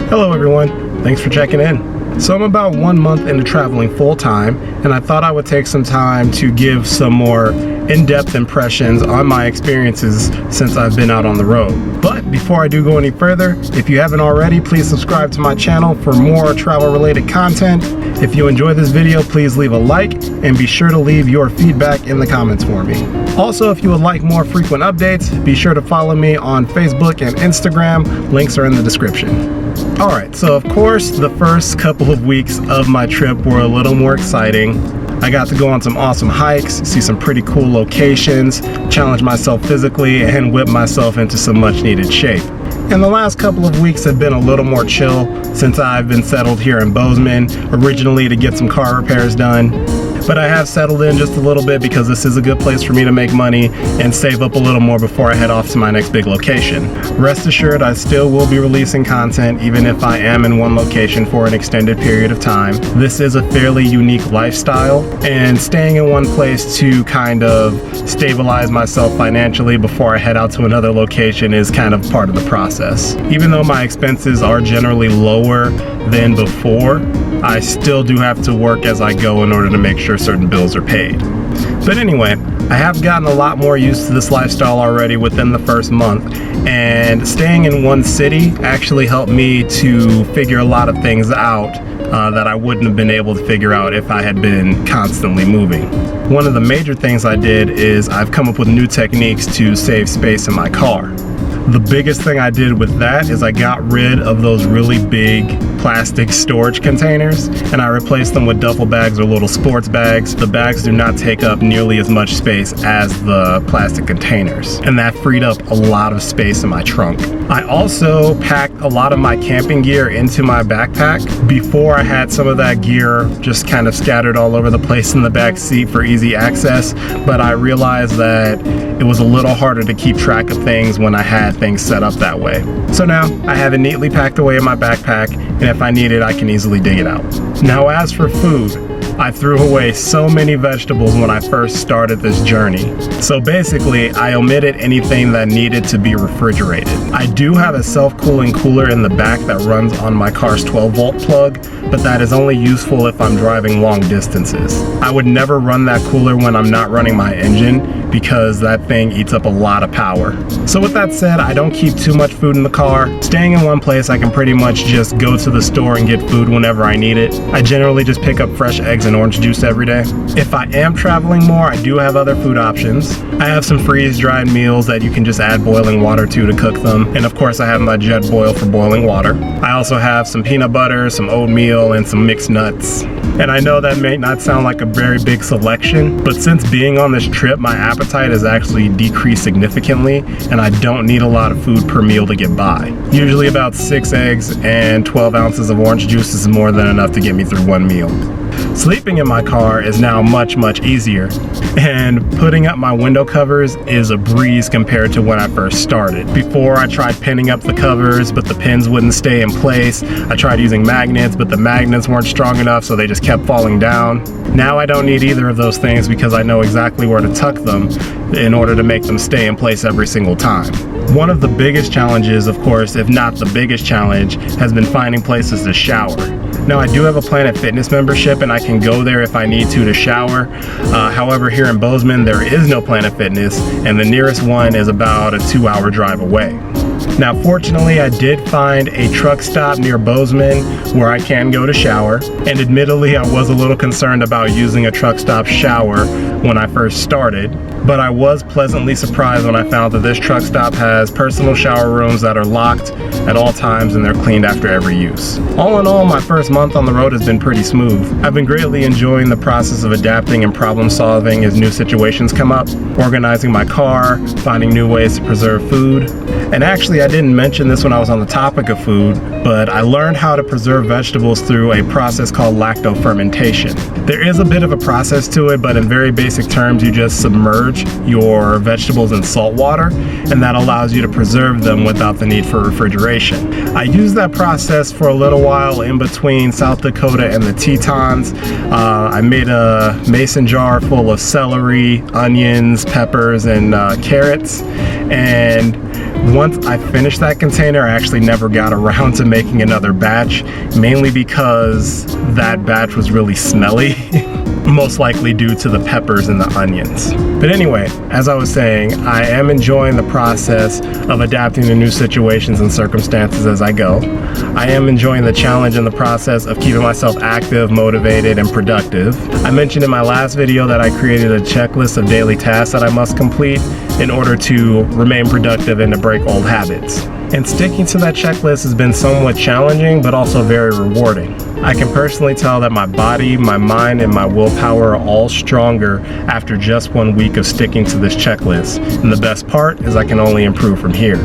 Hello everyone, thanks for checking in. So I'm about 1 month into traveling full-time, and I thought I would take some time to give some more in-depth impressions on my experiences since I've been out on the road. But before I do go any further, if you haven't already, please subscribe to my channel for more travel-related content. If you enjoy this video, please leave a like and be sure to leave your feedback in the comments for me. Also, if you would like more frequent updates, be sure to follow me on Facebook and Instagram. Links are in the description. Alright, so of course the first couple of weeks of my trip were a little more exciting. I got to go on some awesome hikes, see some pretty cool locations, challenge myself physically, and whip myself into some much needed shape. And the last couple of weeks have been a little more chill since I've been settled here in Bozeman, originally to get some car repairs done. But I have settled in just a little bit because this is a good place for me to make money and save up a little more before I head off to my next big location. Rest assured, I still will be releasing content even if I am in one location for an extended period of time. This is a fairly unique lifestyle, and staying in one place to kind of stabilize myself financially before I head out to another location is kind of part of the process. Even though my expenses are generally lower than before, I still do have to work as I go in order to make sure certain bills are paid. But anyway, I have gotten a lot more used to this lifestyle already within the first month, and staying in one city actually helped me to figure a lot of things out that I wouldn't have been able to figure out if I had been constantly moving. One of the major things I did is I've come up with new techniques to save space in my car. The biggest thing I did with that is I got rid of those really big plastic storage containers and I replaced them with duffel bags or little sports bags. The bags do not take up nearly as much space as the plastic containers, and that freed up a lot of space in my trunk. I also packed a lot of my camping gear into my backpack. Before, I had some of that gear just kind of scattered all over the place in the back seat for easy access, but I realized that it was a little harder to keep track of things when I had things set up that way. So now I have it neatly packed away in my backpack, and if I need it, I can easily dig it out. Now, as for food, I threw away so many vegetables when I first started this journey. So basically, I omitted anything that needed to be refrigerated. I do have a self-cooling cooler in the back that runs on my car's 12-volt plug, but that is only useful if I'm driving long distances. I would never run that cooler when I'm not running my engine because that thing eats up a lot of power. So with that said, I don't keep too much food in the car. Staying in one place, I can pretty much just go to the store and get food whenever I need it. I generally just pick up fresh eggs and orange juice every day. If I am traveling more, I do have other food options. I have some freeze-dried meals that you can just add boiling water to cook them. And of course, I have my jet boil for boiling water. I also have some peanut butter, some oatmeal, and some mixed nuts. And I know that may not sound like a very big selection, but since being on this trip, my appetite has actually decreased significantly, and I don't need a lot of food per meal to get by. Usually about 6 eggs and 12 ounces of orange juice is more than enough to get me through one meal. Sleeping in my car is now much easier, and putting up my window covers is a breeze compared to when I first started. Before, I tried pinning up the covers, but the pins wouldn't stay in place. I tried using magnets, but the magnets weren't strong enough, so they just kept falling down. Now I don't need either of those things because I know exactly where to tuck them in order to make them stay in place every single time. One of the biggest challenges, of course, if not the biggest challenge, has been finding places to shower. Now, I do have a Planet Fitness membership and I can go there if I need to shower. However, here in Bozeman, there is no Planet Fitness, and the nearest one is about a 2-hour drive away. Now, fortunately, I did find a truck stop near Bozeman where I can go to shower, and admittedly, I was a little concerned about using a truck stop shower when I first started, but I was pleasantly surprised when I found that this truck stop has personal shower rooms that are locked at all times and they're cleaned after every use. All in all, my first month on the road has been pretty smooth. I've been greatly enjoying the process of adapting and problem solving as new situations come up, organizing my car, finding new ways to preserve food. And actually, I didn't mention this when I was on the topic of food, but I learned how to preserve vegetables through a process called lactofermentation. There is a bit of a process to it, but in very basic terms, you just submerge your vegetables in salt water, and that allows you to preserve them without the need for refrigeration. I used that process for a little while in between South Dakota and the Tetons. I made a mason jar full of celery, onions, peppers, and carrots, and Once I finished that container, I actually never got around to making another batch, mainly because that batch was really smelly. Most likely due to the peppers and the onions. But anyway, as I was saying, I am enjoying the process of adapting to new situations and circumstances as I go. I am enjoying the challenge and the process of keeping myself active, motivated, and productive. I mentioned in my last video that I created a checklist of daily tasks that I must complete in order to remain productive and to break old habits. And sticking to that checklist has been somewhat challenging, but also very rewarding. I can personally tell that my body, my mind, and my willpower are all stronger after just 1 week of sticking to this checklist. And the best part is I can only improve from here.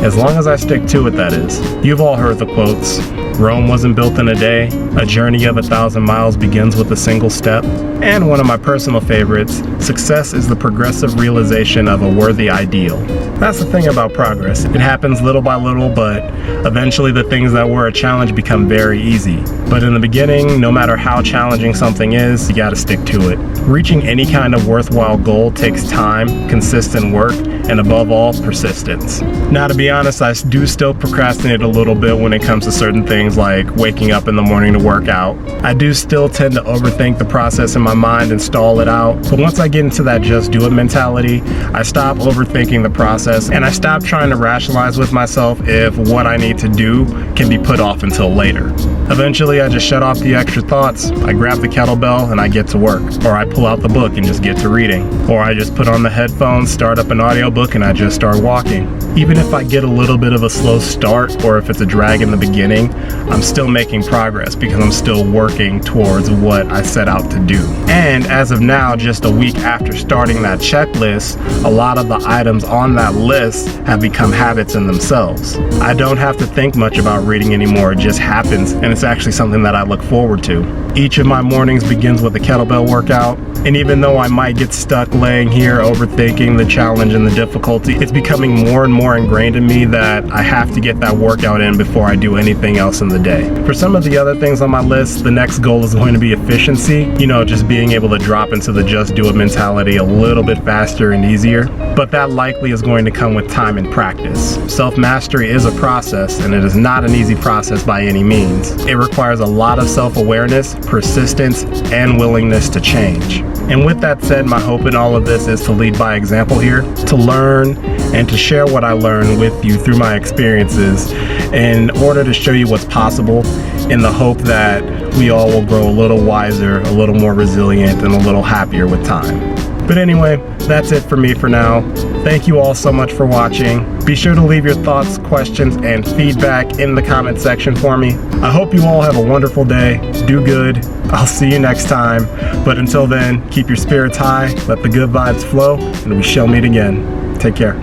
As long as I stick to it, that is. You've all heard the quotes. Rome wasn't built in a day. A journey of 1,000 miles begins with a single step. And one of my personal favorites, success is the progressive realization of a worthy ideal. That's the thing about progress. It happens little by little, but eventually the things that were a challenge become very easy. But in the beginning, no matter how challenging something is, you gotta stick to it. Reaching any kind of worthwhile goal takes time, consistent work, and above all, persistence. Now, to be honest, I do still procrastinate a little bit when it comes to certain things like waking up in the morning to work out. I do still tend to overthink the process in my mind and stall it out, but once I get into that just do it mentality, I stop overthinking the process and I stop trying to rationalize with myself if what I need to do can be put off until later. Eventually, I just shut off the extra thoughts, I grab the kettlebell and I get to work, or I pull out the book and just get to reading, or I just put on the headphones, start up an audiobook, and I just start walking. Even if I get a little bit of a slow start, or if it's a drag in the beginning, I'm still making progress because I'm still working towards what I set out to do. And as of now, just a week after starting that checklist, a lot of the items on that list have become habits in themselves. I don't have to think much about reading anymore, it just happens, and it's actually something that I look forward to. Each of my mornings begins with a kettlebell workout, and even though I might get stuck laying here overthinking the challenge and the difficulty, it's becoming more and more ingrained in me that I have to get that workout in before I do anything else in the day. For some of the other things on my list, the next goal is going to be efficiency, just being able to drop into the just do it mentality a little bit faster and easier, but that likely is going to come with time and practice. Self-mastery is a process, and it is not an easy process by any means. It requires a lot of self-awareness, persistence, and willingness to change. And with that said, my hope in all of this is to lead by example here, to learn and to share what I learn with you through my experiences in order to show you what's possible, in the hope that we all will grow a little wiser, a little more resilient, and a little happier with time. But anyway, that's it for me for now. Thank you all so much for watching. Be sure to leave your thoughts, questions, and feedback in the comment section for me. I hope you all have a wonderful day. Do good. I'll see you next time. But until then, keep your spirits high, let the good vibes flow, and we shall meet again. Take care.